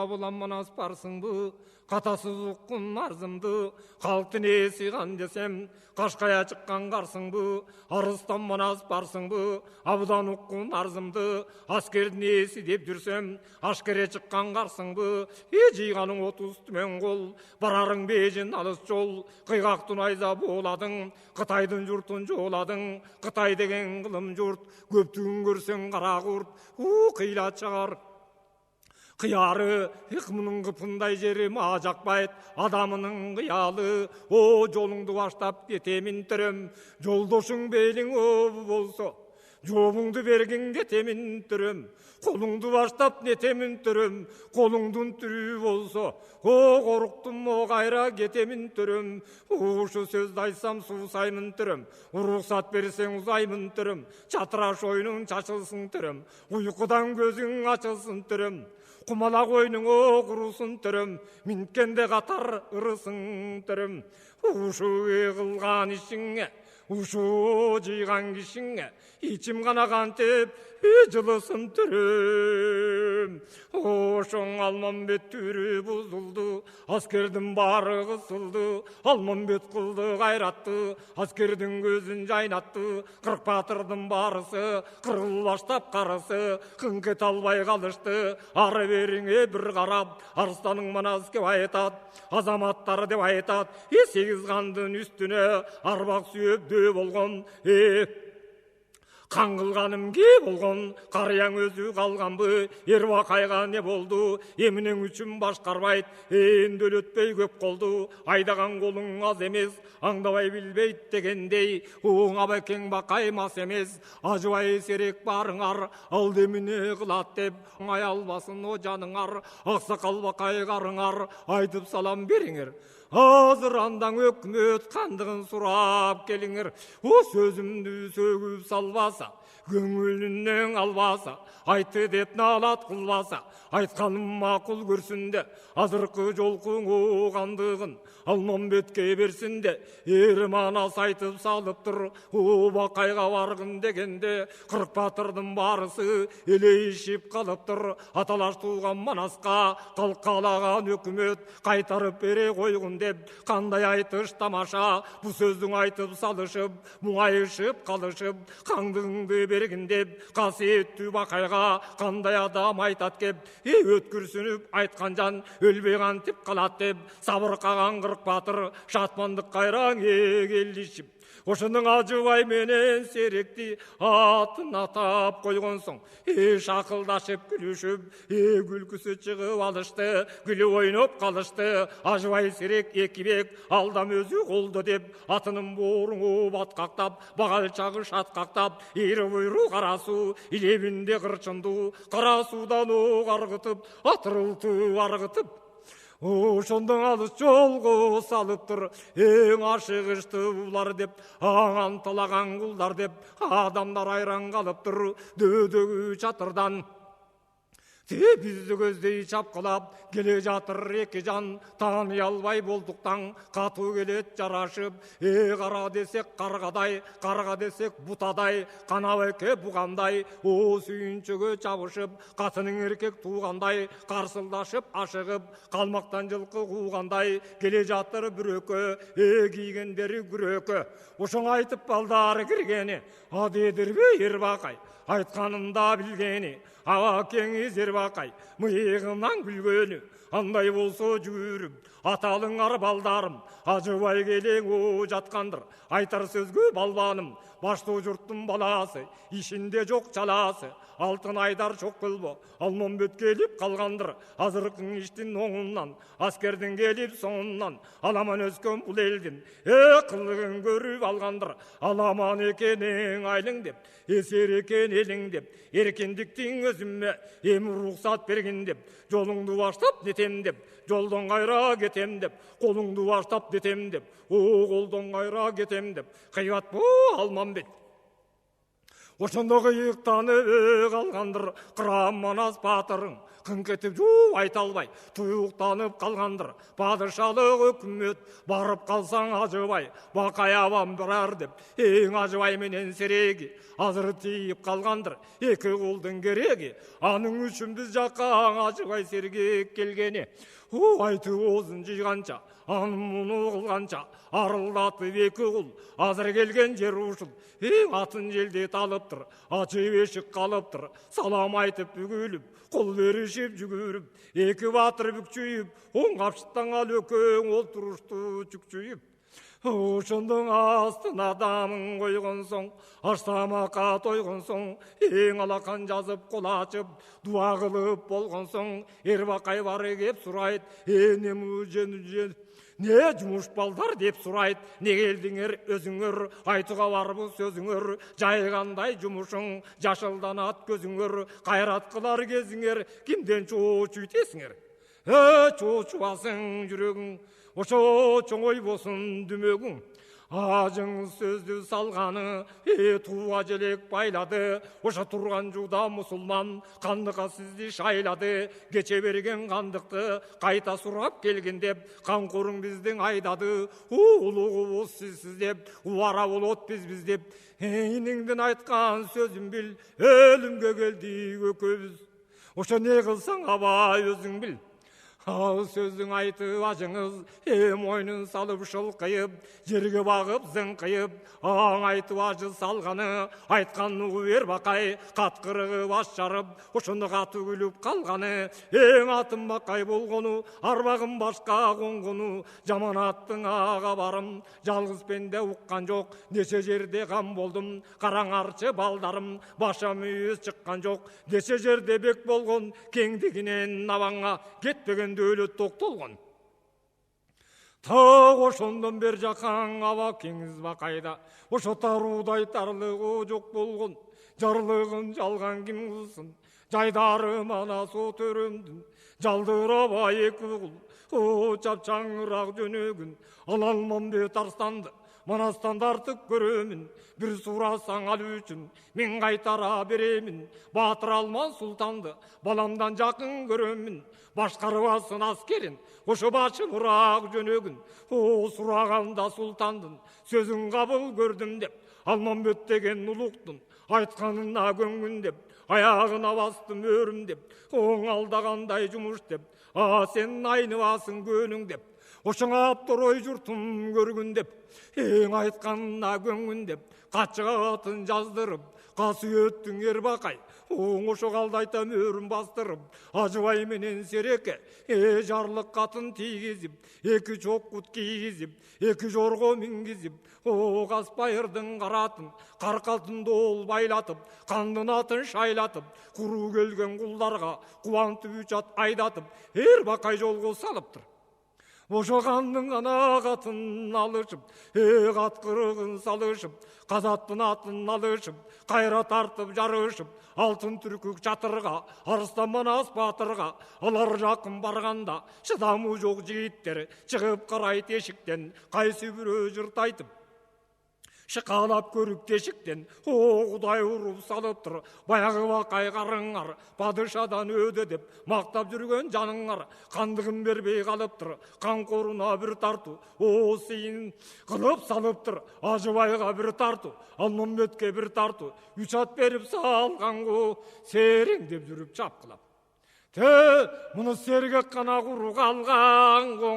табылан манас барсыңбы, катасыз уккун арзымды, калктын ээси кан десем, Кашкая чыккан карсыңбы, арыстан манас барсыңбы, абдан уккун арзымды, аскердин ээси деп жүрсөм, ашкере чыккан карсыңбы, жыйганың 30 түмен кол, барарың бежин алыс жол, кыйгактын айза бооладың, Кытайдын журтун жооладың, Кытай деген кылым журт, көптүгүн көрсөң кара курт, кыйла чыгар. Кыяры, ыкмынын кыпындай жери ма жакпайт, адамынын кыялы, жолуңду баштап кетемин төрөм, жолдошуң бейлиң болсо, жообуңду бергиң кетемин төрөм, колуңду баштап нетемин төрөм, колуңдун түрү болсо, коруктум кайра кетемин төрөм, ушу сөздү айтсам суусаймын төрөм, уруксат берсең узаймын төрөм, чатыраш оюнуң чачылсын төрөм, уйкудан көзүң ачылсын төрөм, кумалак ойнуң курусун төрөм, минткенде катар ырысың төрөм, ушу кылган ишиңе, ушу жыйган кишиңе, ичим гана кантип жылысын төрөм. Ошоң Алмамбет түрү бузулду, аскердин баары кысылды, Алмамбет кылды кайратты, аскердин көзүн жайнатты, 40 батырдын баарысы, кырыл баштап карысы, кыңкет албай калышты, ары бериңе бир карап, арстаның манас кеп айтат, азаматтар деп айтат, 8 кандын үстүнө арбак сүйөп дөө болгон, кан кылганым ке болгон, карыяң өзү калганбы, Эрбакайга не болду, эминең үчүн башкарбайт, эндөл өтпөй көп колду, айдаган колуң аз эмес, аңдабай билбейт дегендей, Абакең Бакай мас эмес, ажыбай серек барыңар, ал демине кылат деп, оңай албасын о жаныңар, Аксакал Бакай карыңар, айтып салам бериңер. Азыр андан өкмөт кандыгын сурап келиңер, сөзүмдү сөгүп салбаса, көңүлүнөн албаса, айты деп наалат кылбаса, айтканым макул көрсүндө, азыркы жолкуң кандыгын Алмамбетке берсинде, манас айтып салыптыр, Бакайга баргын дегенде, 40 батырдын баарысы элейишип калыптыр, аталаш тууган манаска калкалаган өкмөт кайтарып бере койгун деп, кандай айтыш тамаша, бу сөздүң айтып салышып, муңайышып калышып, кандыгыңды бергин деп, касиеттүү Бакайга кандай адам айтат кеп, өткүрсүнүп айткан жан өлбөй кантип калат деп, сабыр каган 40 батыр шатмандык кайраң келишип, ошонун ажыбай менен серекти атын атап койгон соң, шакылдашып күлүшүп, күлкүсү чыгып алышты, күлүп ойноп калышты, ажыбай серек эки бек алдам өзү колдо деп, атынын бооруңу баткактап, багалчагы шаткактап, ийри буйру кара суу илебинде кырчынду, кара суудан аргытып, атырылтып аргытып, ошондон алыс жолго салыптыр, эң ашыгышты булар деп, аңан талаган кулдар деп, адамдар айран калыптыр, дөдөгү чатырдан бизди көздөй чапкылап келе жатыр эки жан, тааный албай болдуктан катуу келет жарашып, кара десек каргадай, карга десек бутадай, Канабеке бугандай, сүйүнчөгө чабышып, катының эркек туугандай, карсылдашып ашыгып, калмактан жылкы куугандай, келе жатыр бүрөкө, кийгендери күрөкө. Ошоң айтып балдары киргени, адедирби Эрбакай, айтканында билгени, Абакеңиз Эрбакай, мыйыгынан күлгөнү, андай болсо жүрүм, аталыңар балдарым, ажыбай келең жаткандыр, айтар сөзгө балбаным, баштуу журттун баласы, ишинде жок чаласы, алтын айдар чок кылбо, Алмамбет келип калгандыр, азыркың иштин оңунан, аскердин келип соңунан, аламан өскөн бул элдин, кылыгын көрүп алгандыр, аламан экенин айлың деп, эсер экен элиң деп, эркиндиктин өзүмө эми уруксат бергин деп, жолуңду баштап нетем деп, жолдон кайра кетем деп, колуңду баштап нетем деп, колдон кайра кетем деп, кыйбат бу Алмамбет. ошондо кыйыктанып калгандыр кырам манас баатырың. Кыңк этип айта албай туюктанып калгандыр. Падышалык өкмөт барып калсаң ажыбай, бакай абам барар деп эң ажыбай менен сереги азыр тийип калгандыр. Эки кулдун кереги анын үчүн биз жакка ажыбай сергек келгени. Айтып оозун жыйганча анын муну кылганча арылдатып эки кул азыр келген жер ушул. Атын желдет алыптыр, ачып эшик калыптыр. Салам айтып бүгүлүп кол беришип жүгүрүп, эки баатыр бүкчүйүп, оң капшыттан ал экөөң олтурушту чүкчүйүп. Ошондон астына дамын койгон соң, аштамакка тойгон соң, эң алакан жазып кол ачып, дуа кылып болгон соң, Эрбакай бары кеп сурайт, не жумуш балдар деп сурайт, не келдиңер өзүңөр, айтуга барбы сөзүңөр, жайгандай жумушуң, жашылданат көзүңөр, кайрат кылар кезиңер, кимден чоочуйтесиңер? Чоочубасың жүрөгүң, ошо чоңой болсун дүмөгүң. Ажың сөздү салганы, тууга желек байлады, ошо турган жууда мусулман кандыкка сизди шайлады. Кече берген кандыкты кайта сурап келген деп, камкоруң биздин айдады. Улугубуз сизсиз деп, убара болот биз деп. Иниңдин айткан сөзүн бил, өлүмгө келдик экөөбүз. Ошо не кылсаң абай өзүң бил. Ал сөздің айтып ажыңыз, мойнын салып шылқайып, жерге бағып зыңқайып, аң айтып ажы салғаны, айтқан нұғы Эрбакай, қатқырығы бас жарып, ошоны қаты күліп қалғаны, ең атын бақай болғыну, арбағым башқа қонғыну, жаманаттың аға барым, жалғыз пенде ұққан жоқ, неше жерде қам болдым, қараңарчы балдарым, баша мүйіз шыққан жоқ, неше жерде бек болған, кеңдігінен наваңа кетпеген өлөт токтолгон. Так ошондон бер жакаң аба кеңиз бакайда, ошо таруудай тарлыгы жок болгон, жарлыгын жалган ким кылсын, жайдары мана суу төрөмдүн, жалдырабай эки кул, чапчаңыраак жөнөгүн, ала алмам бет арстанды, манастан тартып көрөмүн, бир сурасаң ал үчүн, мен кайтара беремин, Баатыр Алман султанды, баламдан жакын көрөмүн, башкарбасын аскерин, ошо башы мурак жөнөгүн, сураганда султандын, сөзүн кабыл көрдүм деп, Алманбет деген улуктун, айтканына көңүн деп, аягына бастым өрүм деп, оң алдагандай жумуш деп, сен айныбасың көнүң деп, ошоңа апторой журтум көргүн деп, эң айтканына көңүн деп, качыга атын жаздырып, касыйөттүң Эрбакай, оң ошо калдайта мөрүн бастырып, ажыбай менен сереке, жарлык катын тийгизип, эки чоккут кийгизип, эки жорго мингизип, Каспайырдын каратын, каркалтын доол байлатып, кандын атын шайлатып, куру келген кулдарга кубантып үч ат айдатып, Эрбакай жолго салыптыр. Ошо кандын ана катын алышып, кат кырыгын салышып, казаттын атын алышып, кайра тартып жарышып, алтын түркүк чатырга, Арыстан Манас баатырга, алар жакын барганда, чыдамы жок жигиттер чыгып карайт эшиктен, кайсы бирөө жырт айтып, шыкалап көрүп тешиктен, Кудай уруп салыптыр, баягы бакай карыңар, падышадан өдө деп, мактап жүргөн жаныңар, кандыгын бербей калыптыр, камкоруна бир тартуу, сыйын кылып салыптыр, ажыбайга бир тартуу, Алманбетке бир тартуу, үч ат берип салганго, серең деп жүрүп чапкылап. Муну сергек гана куру калганго.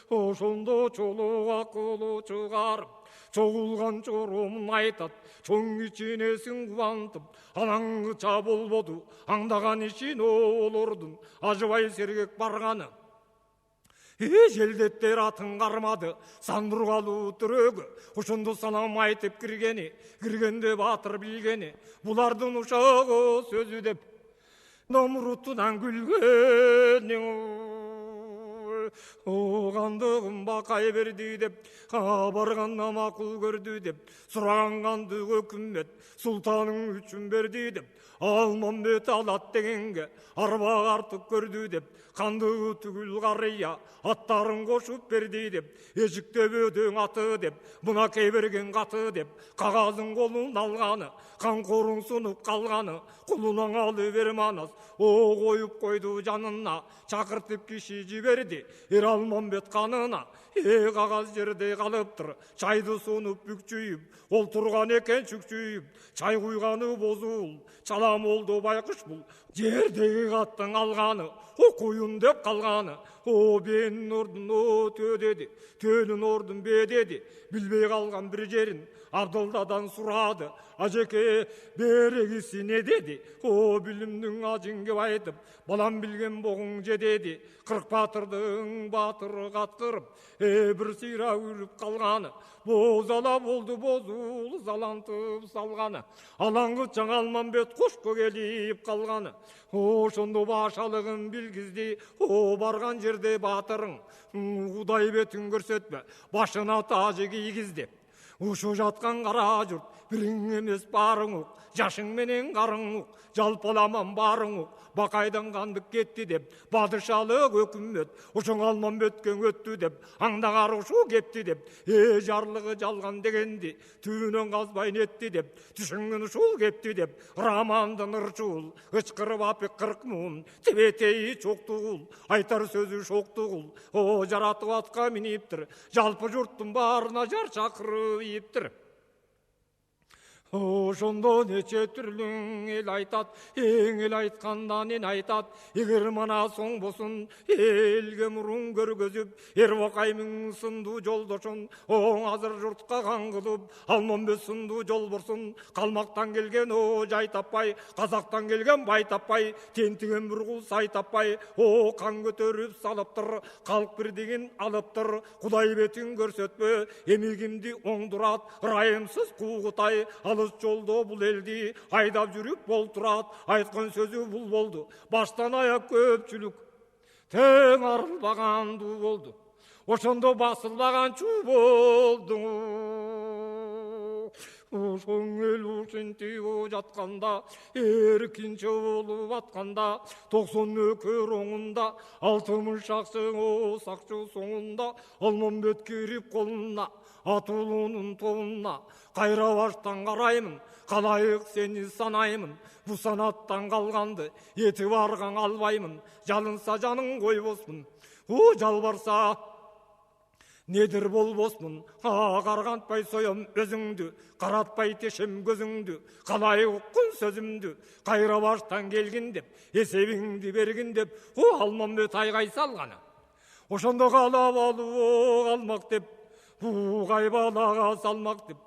Ошондо чолуга кылуу чыгарып, чогулган чорумун айтат, чоң кичинесин кубантып, анаңгыча болбоду, аңдаган ишин оолордун, ажыбай сергек барганы. Желдеттер атын кармады, сандургалуу түрөгө, ошондо салам айтып киргенде баатыр билгени, булардын ушагы сөзү деп, Номруттунан күлгөнү, оғандығын бақай берді деп, барғанна мақұл көрді деп, сұраған қанды өкімет сұлтаның үшін берді деп, Алмамбет алат дегенге арбақ артып көрді деп, қандығы түгіл қария аттарын қошып берді деп, ежіктеп өдің аты деп, бұна кеберген қаты деп, қағазын қолын алғаны, қанқорын сұнып қалғаны, құлынан алы берманас, о қойып қойды жанына, шақыртып киши жіберді, Алмамбет қанына, қағаз жерде қалыптыр, чайды сұнып бүкчүйіп, ол тұрған екен шүкчүйіп, чай құйғаны бозул, чалам олды байқыш бұл, жердегі қаттың алғаны, о қойын деп қалғаны, о бенің ордын о тө деді, төнің ордын бе деді, білбей қалған бір жерін Абдолдадан сұрады, ажеке берегісі не деді, о білімнің ажын кеп айтып, балам білген боғың же деді, қырық батырдың батыры қатқырып, бір сыйра үріп қалғаны, бозала болды бозул залантып салғаны, алаңғы жаңа Алмамбет қош көгеліп қалғаны, ошондо башалығын білгізді, о барған жерде батырың, Құдай бетін көрсетпе, башына тажы кигізді. Ушу жатқан қара жұрт, бірің емес барың ұқ, жашың менен қарың ұқ, жалпаламан барың ұқ, бақайдан қандық кетті деп, бадышалық өкімет, ұшың Алмамбеткен өтті деп, аңдағар ұшу кепті деп, жарлығы жалған дегенді, түбінен қазбайын етті деп, түшіңін ұшул кепті деп, рамандын ұрчул, ұшқырып апық қырық мұн, тебетейі çoқтығыл, айтар сөзі шоқтығыл, о жаратып атқа мінептір, жалпы жұрттың барына жар шақырып ептір. Ошондо нече түрлүң эл айтат, эң эл айтканда нен айтат, эгер мана соң болсун, элге мурун көргөзүп, Эрбакаймың сынду жолдошун, оң азыр журтка кан кылып, Алмамбет сынду жол борсун, калмактан келген о жай таппай, казактан келген бай таппай, тентиген бир кул сай таппай, о кан көтөрүп салыптыр, калк бирдигин алыптыр, Кудай бетин көрсөтпө, эмигимди оңдурат, ырайымсыз куугутай, жолдо бұл елді айдап жүріп бол тұрат, айтқан сөзі бұл болды, баштан аяқ көпчілік тең арылбағанды болды, ошондо басылбаған чу болды. Ошоң ел ушинти жатқанда, эркинче болуп атканда, 90 нөкөр оңунда, 60 шақсың о сакчы соңунда, Алмамбет кирип колуна, атулунун тобуна, кайра баштан караймын, калайык сени санаймын, бу санаттан калганды эти барган албаймын, жалынса жаның койбосмун, жалбарса недір болбосмун, каргантпай соем өзүңдү, каратпай тешем көзүңдү, калай уккун сөзүмдү, кайра баштан келгин деп, эсебиңди бергин деп, Алмамбет айгай салганы. Ошондо калап алып алмак деп, бугай балага салмак деп,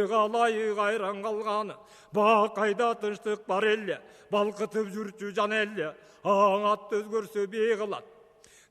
калай кайран калганы, бакайда тынчтык бар эле, балкытып жүрчү жан эле, аң ат өзгөрсө бей кылат.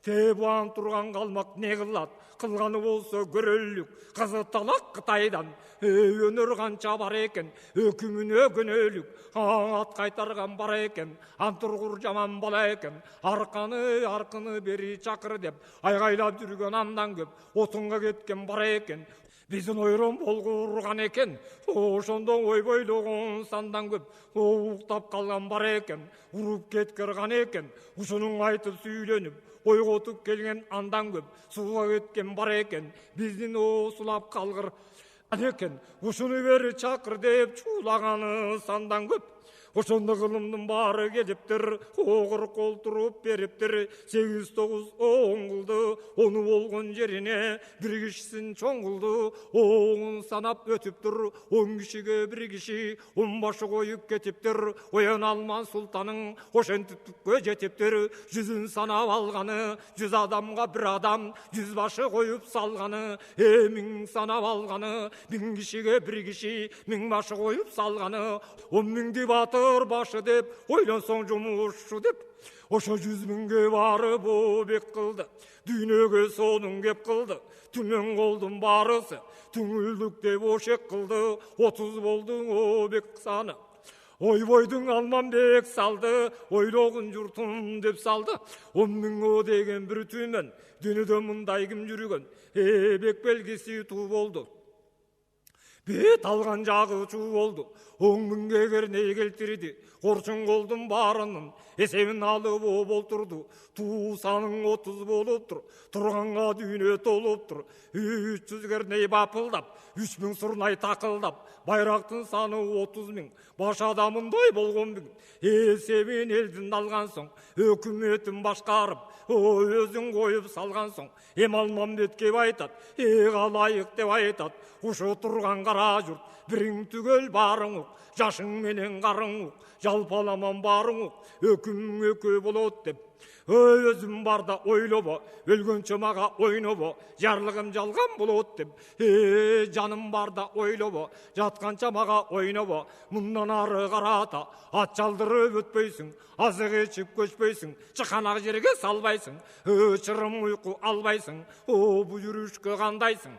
Тебуан турган калмак не кылат, кылганы болсо көрөлүк, кызы талак Кытайдан, өнөр канча бар экен, өкүмүнө көнөлүк, аң ат кайтарган бар экен, антургур жаман бала экен, аркыны бери чакыр деп, айгайлап жүргөн андан көп, отунга кеткен бар экен, биздин ойрон болгурган экен, ошондо ойбойлогон сандан көп, уктап калган бар экен, уруп кеткирган экен, ушунун айтып сүйүлөнүп, ойготуп келген андан көп, сууга кеткен бар экен, биздин сулап калгыр экен, ушуну бери чакыр деп чуулаганы сандан көп. Ошондо кылымдын баары келиптир, огур колтуруп бериптир, 8-9 оң кылды, ону болгон жерине бир кишисин чоң кылды, оңун санап өтүптүр, 10 кишиге бир киши, 10 башы коюп кетиптир, Оян Алман султанын ошентип түпкө жетиптир, 100-ün санап алганы, 100 адамга бир адам, 100 башы коюп салганы, 1000 санап алганы, 1000 кишиге бир киши, 1000 башы коюп салганы, 10 миңди батыр башы деп, ойлансоң жумушу деп, ошо 100 миңге барып бек кылды, дүйнөгө сонун кеп кылды, түмөн колдун баарысы, түңүлдүк деп ошек кылды, 30 болду бек саны. ойбойдың Алманбек салды, ойлоғын жұртын деп салды. 10 мың о деген бір түймен, дүниеде мұндай кім жүрген, бек белгісі ту болды. Бет алған жағы чу болды, 10 мыңға керней келтірді, қоршын қолдың барының, есебін алып о болтырды, ту саның 30 болып тұр, тұрғанға дүйне толып тұр, 300 керней бапылдап, 3 мың сұрнай тақылдап, байрақтың саны 30 мың, баш адамындай болған бүгін, есебін елдің алған соң, өкіметін башқарып, өзің қойып салған соң, Алманбетке айтат, қалайық деп айтат, ұшы тұрған қара жұрт, бірің түгел барың ұқ, жашың менен қарың ұқ, жалпаламан барың ұқ, өкім өкі болот деп. Өзім барда ойлоба, өлгөнчө мага ойнобо, жарлығым жалған болот деп. Жаным барда ойлоба, жатқанча мага ойнобо, мұндан ары қарата, ат жалдырып өтпейсің, азық ечіп көшпейсің, чықанақ жерге салбайсың, чырым ұйқы албайсың, бұл жүрішке қандайсың.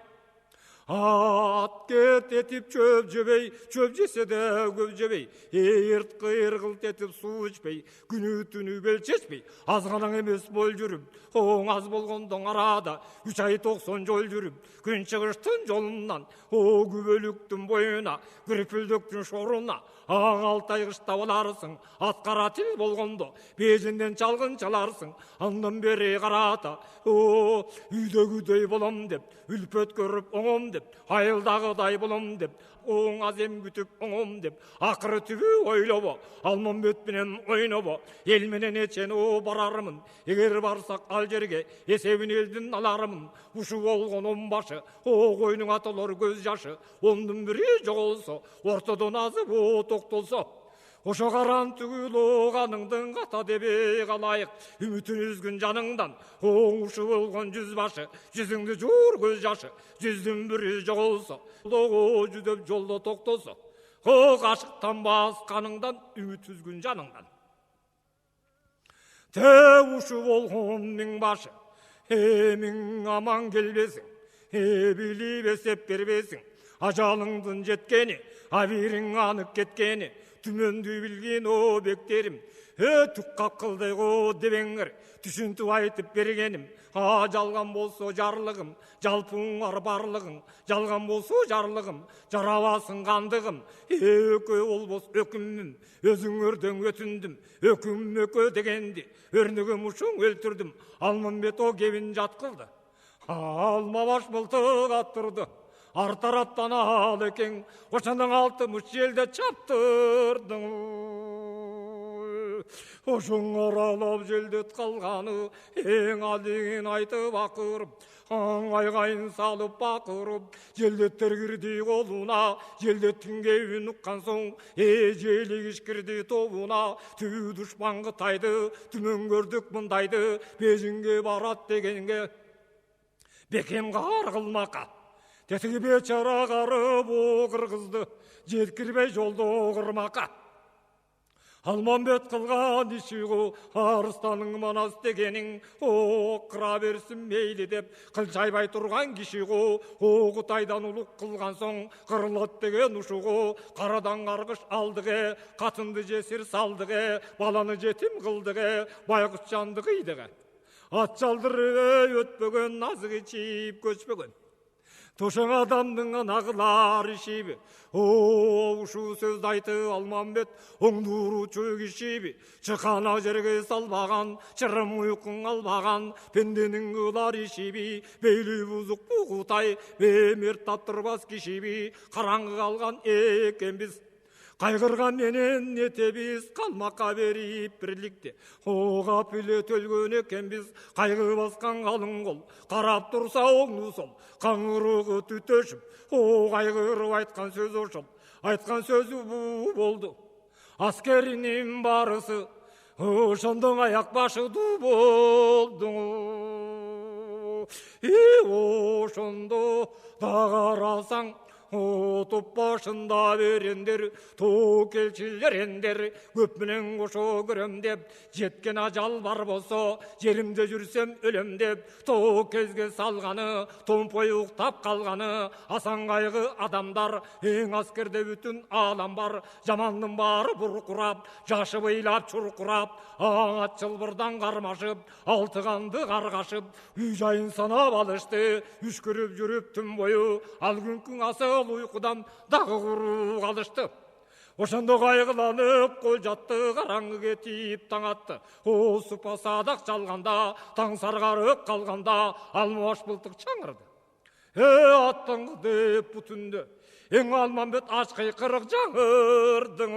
Ат кет етіп чөп жебей, чөп жесе де көп жебей, ертқы ерғылт етіп су ішпей, күні түні бел чешпей, азғанаң емес бол жүріп, оң аз болғандың арада, 3 ай 90 жол жүріп, күн шығыштың жолынан, күбөліктің бойына, күрпілдіктің шорына, аң алтай қыштап аларысың, атқара тіл болғанды, бежінден чалғын чаларысың, андан бері қарата, үйдегідей болам деп, үлпет көріп оңым деп, айылдағыдай болам деп, оң азем күтіп оңым деп, ақыры түбі ойлабы, Алманбетпенен ойнабы, елменен ечен барарымын, егер барсақ ал жерге, есебін елдің аларымын, ұшы болған онбашы, қойның атылар көз жашы, ондың бірі жоғылса, ортадан азып тоқтолса, ошо қаран түгіл оғаныңдың қата дебе қалайық, үмітін үзгін жаныңдан, оңушы болған жүз башы, жүзіңді жуыр көз жашы, жүздің бірі жоғылса, оғы жүдеп жолда тоқтолса, қашықтан басқаныңдан, үміт үзгін жаныңдан. Ушы болған мың башы, емің аман келбесің, біліп есеп бербесің, ажалыңдың жеткені, абирің анық кеткені, түмөнді білген о бектерім, түкқа қылдай о дебеңір, түшінті айтып бергенім, жалған болса жарлығым, жалпыңар барлығың, жалған болса жарлығым, жарабасын қандығым, өкі олбос өкімім, өзің өрден өтіндім, өкім өкі дегенді, өрнігім ұшың өлтірдім, Алманбет о кебін жатқылды, алма баш мылтық аттырды, артараттан ал екен, ошаның 60 желде чаптырдың. Ошың аралап желдет қалғаны, ең алдығын айтып ақырып, айғайын салып бақырып, желдеттер кірді қолына, желдеттің кеуін ұққан соң, желік ішкірді тобына, түбі дұшпан қытайды, түмен көрдік мұндайды, бежінге барат дегенге, бекем қар қылмақа. Тетігі бечара қарып оғыр қызды, жеткірбей жолды оғырмақа. Алманбет қылған ішіғу, арыстаның манас дегенің, қыра берсін мейлі деп, қылжайбай тұрған кішіғу, Қытайдан ұлық қылған соң, қырылат деген ұшығы, қарадан қарғыш алдығы, қатынды жесір салдығы, баланы жетім қылдығы, байғыш жандығы идігі. Ат жалдыры өтпеген, азығы чиіп көшпеген. Тошың адамның анағылар ішебі, ұшу сөзді айты Алманбет, оңдыру чөг ішебі, чықана жерге салбаған, чырым ұйқың албаған, пенденің ұлар ішебі, бейлі бұзық бұғытай, бемер таптырбас кешебі, қараңғы қалған екен біз. Қайғырған менен етебіз, қалмаққа беріп бірлікте. Оға піле төлген екен біз, қайғы басқан қалың қол. Қарап тұрса оңды сол, қаңырығы түтешіп. Қайғырып айтқан сөз ошыл, айтқан сөзі бұл болды. Аскерінің барысы, ошондың аяқ башы ду болды. Ошондо да қарасаң, топ башында берендер, тоқ келчилер ендер, көп менен кошо көрөм деп, жеткен ажал бар болсо, жеримде жүрсем өлөм деп, тоқ кезге салганы, томпой уктап калганы, асан кайгы адамдар, эң аскерде бүтүн аалам бар, жамандын баары буркурап, жашы быйлап чуркурап, аңат чылбырдан кармашып, алтыганды каргашып, үй жайын санап алышты, үшкүрүп жүрүп түн бою, ал күнкүң асыл уйкудан дагы куру калышты. Ошондо кайгыланып кол жатты, караңгы кетип таң атты. О супа садак жалганда, таң саргарып калганда, алмаш былтык чаңырды. Аттаңды деп бутунду, эң алмамбет ач кыйкырык жаңырдың.